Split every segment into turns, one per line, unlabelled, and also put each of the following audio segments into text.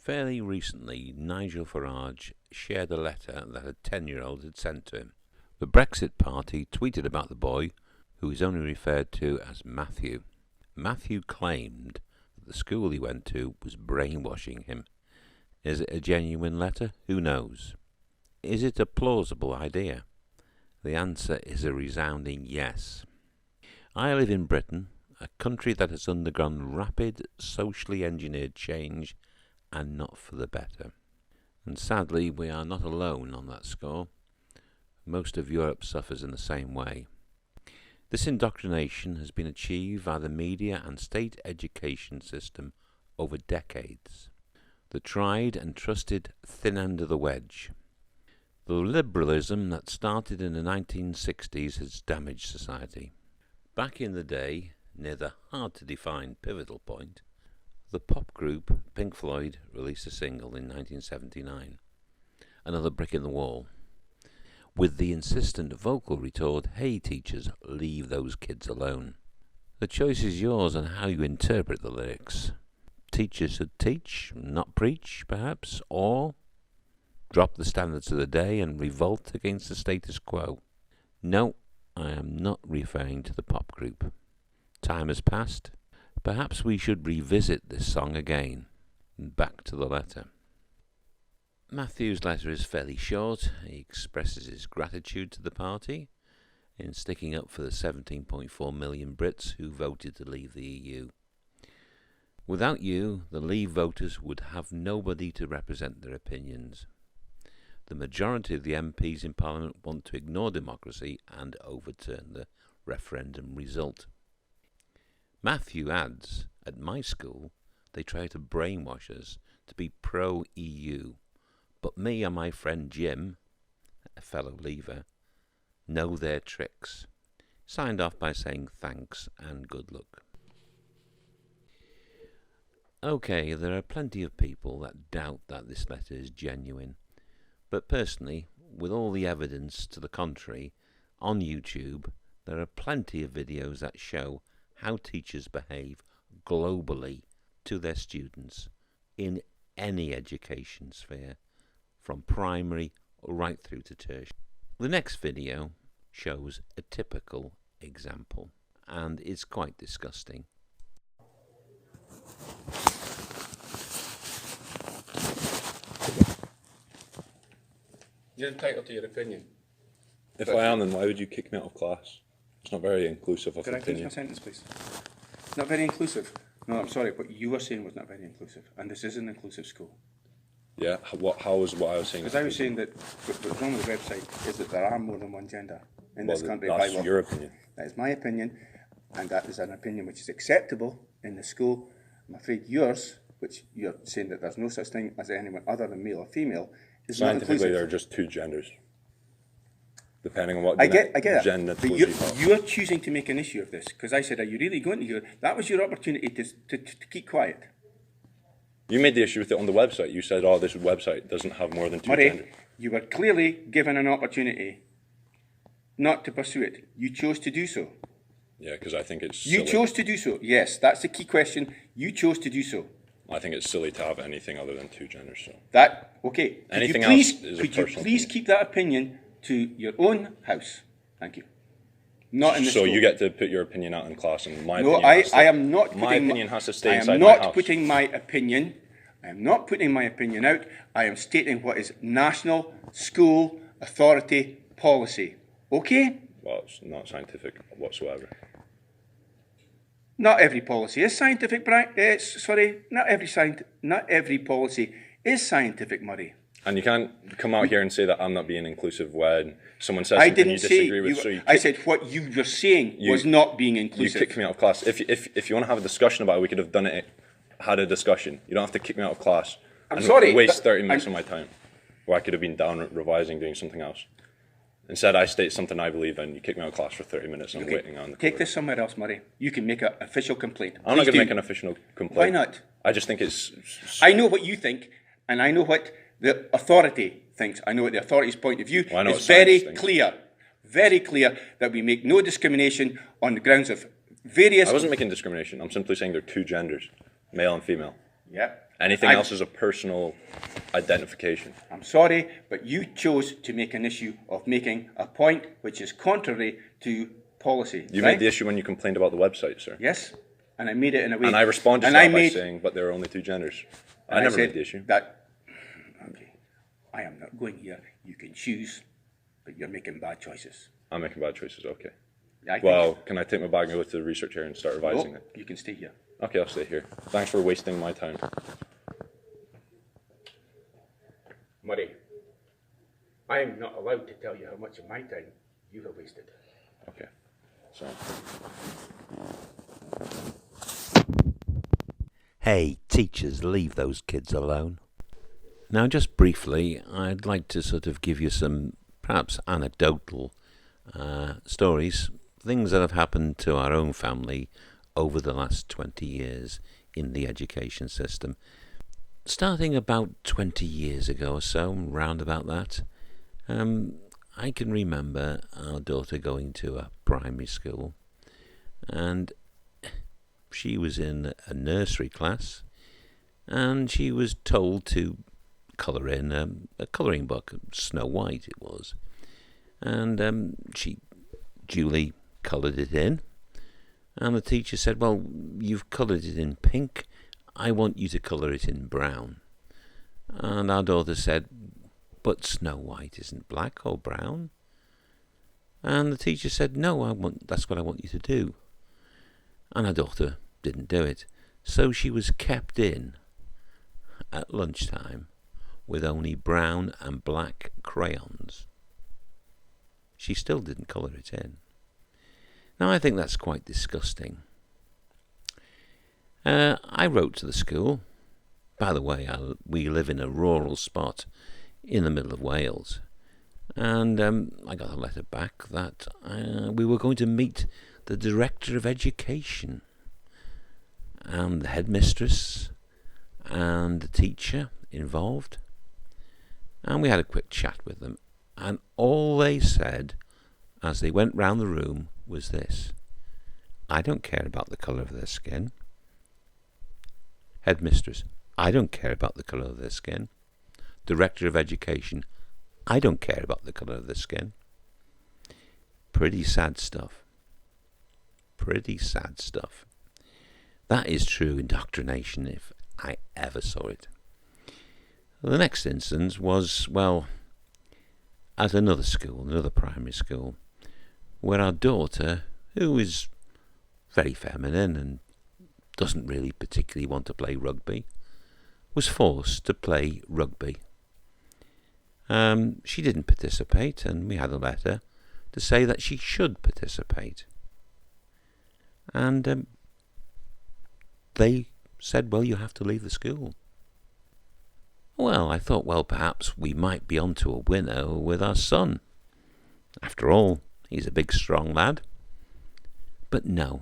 Fairly recently, Nigel Farage shared a letter that a 10-year-old had sent to him. The Brexit Party tweeted about the boy, who is only referred to as Matthew. Matthew claimed that the school he went to was brainwashing him. Is it a genuine letter? Who knows? Is it a plausible idea? The answer is a resounding yes. I live in Britain, a country that has undergone rapid, socially engineered change, and not for the better. And sadly, we are not alone on that score. Most of Europe suffers in the same way. This indoctrination has been achieved by the media and state education system over decades. The tried and trusted thin end of the wedge. The liberalism that started in the 1960s has damaged society. Back in the day, near the hard-to-define pivotal point, the pop group Pink Floyd released a single in 1979, Another Brick in the Wall, with the insistent vocal retort, "Hey teachers, leave those kids alone." The choice is yours on how you interpret the lyrics. Teachers should teach, not preach, perhaps, or drop the standards of the day and revolt against the status quo. No, I am not referring to the pop group. Time has passed. Perhaps we should revisit this song again. Back to the letter. Matthew's letter is fairly short. He expresses his gratitude to the party in sticking up for the 17.4 million Brits who voted to leave the EU. Without you, the Leave voters would have nobody to represent their opinions. The majority of the MPs in Parliament want to ignore democracy and overturn the referendum result. Matthew adds, at my school, they try to brainwash us to be pro-EU, but me and my friend Jim, a fellow Leaver, know their tricks. Signed off by saying thanks and good luck. Okay, there are plenty of people that doubt that this letter is genuine, but personally, with all the evidence to the contrary, on YouTube, there are plenty of videos that show how teachers behave globally to their students in any education sphere, from primary right through to tertiary. The next video shows a typical example, and it's quite disgusting.
You're entitled to your opinion.
If I am, then why would you kick me out of class? It's not very inclusive of
Could I finish
opinion.
my sentence, please? Not very inclusive. No, I'm sorry, what you were saying was not very inclusive, and this is an inclusive school.
Yeah, how was what I was saying?
Because I was saying that what's wrong with the website is that there are more than one gender in this country.
That's
by law.
your opinion.
That is my opinion, and that is an opinion which is acceptable in the school. I'm afraid yours, which you're saying that there's no such thing as anyone other than male or female, is not
Scientifically,
inclusive.
there are just two genders, depending on what
I get that.
gender
But you're choosing to make an issue of this, because I said, are you really going to hear? That was your opportunity to keep quiet.
You made the issue with it on the website. You said, oh, this website doesn't have more than two
Murray,
genders.
you were clearly given an opportunity not to pursue it. You chose to do so.
Yeah, because I think it's
You
silly.
chose to do so. Yes, that's the key question. You chose to do so.
I think it's silly to have anything other than two genders. So
That, okay.
Anything
could you please,
else is a
could you
personal
please
opinion.
keep that opinion to your own house? Thank you. Not in the
So
school.
you get to put your opinion out in class, and my
No,
opinion. has to,
I am not.
My
putting
opinion has to stay
I am
inside my
not
house.
putting my opinion. I am not putting my opinion out. I am stating what is national school authority policy. Okay?
Well, it's not scientific whatsoever.
Not every policy is scientific, Brian. Not every policy is scientific, Murray.
And you can't come out here and say that I'm not being inclusive when someone says
I
something
didn't
you
say.
disagree with.
I said what you were saying was not being
You
inclusive.
kicked me out of class. If you want to have a discussion about it, we could have had a discussion. You don't have to kick me out of class.
I'm
and
sorry,
waste
but
30 minutes of my time, where I could have been down revising, doing something else. Instead, I state something I believe in. You kick me out of class for 30 minutes. I'm waiting on the
Take
court.
this somewhere else, Murray. You can make an official complaint.
I'm not
Please
going to
do.
make an official complaint.
Why not?
I just think it's.
I know what you think, and I know what the authority thinks. I know what the authority's point of view
Well, I know
is.
what science
Very
thinks.
clear that we make no discrimination on the grounds of various.
I wasn't making discrimination. I'm simply saying there are two genders, male and female.
Yeah.
Anything else is a personal identification.
I'm sorry, but you chose to make an issue of making a point which is contrary to policy.
You
right?
made the issue when you complained about the website, sir.
Yes, and I made it in a way.
And I responded to that by saying, but there are only two genders. I never made the issue.
Okay, I am not going here. You can choose, but you're making bad choices.
I'm making bad choices, okay.
Well,
can I take my bag and go to the research area and start revising it?
You can stay here.
Okay, I'll stay here. Thanks for wasting my time.
Murray, I am not allowed to tell you how much of my time you have wasted.
Okay, so...
Hey, teachers, leave those kids alone. Now, just briefly, I'd like to sort of give you some perhaps anecdotal stories, things that have happened to our own family over the last 20 years in the education system. Starting about 20 years ago or so, round about that, I can remember our daughter going to a primary school, and she was in a nursery class, and she was told to colour in a colouring book, Snow White it was, and she duly coloured it in, and the teacher said, well, you've coloured it in pink, I want you to colour it in brown. And our daughter said, but Snow White isn't black or brown. And the teacher said, no, that's what I want you to do. And our daughter didn't do it. So she was kept in at lunchtime with only brown and black crayons. She still didn't colour it in. Now, I think that's quite disgusting. I wrote to the school. By the way, we live in a rural spot in the middle of Wales. And I got a letter back that we were going to meet the Director of Education and the headmistress and the teacher involved. And we had a quick chat with them. And all they said as they went round the room was this: I don't care about the colour of their skin. Headmistress, I don't care about the colour of their skin. Director of Education, I don't care about the colour of their skin. Pretty sad stuff. Pretty sad stuff. That is true indoctrination if I ever saw it. The next instance was, well, at another school, another primary school, where our daughter, who is very feminine and doesn't really particularly want to play rugby, was forced to play rugby. She didn't participate, and we had a letter to say that she should participate. And they said, well, you have to leave the school. Well, I thought, well, perhaps we might be onto a winner with our son. After all, he's a big, strong lad. But no,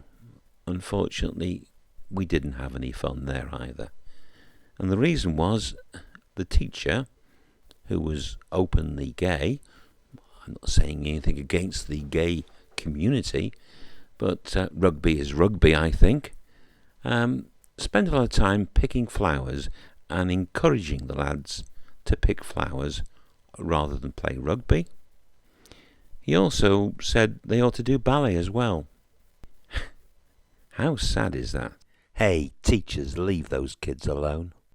unfortunately, we didn't have any fun there either. And the reason was the teacher, who was openly gay, I'm not saying anything against the gay community, but rugby is rugby, I think, spent a lot of time picking flowers and encouraging the lads to pick flowers rather than play rugby. He also said they ought to do ballet as well. How sad is that? Hey, teachers, leave those kids alone.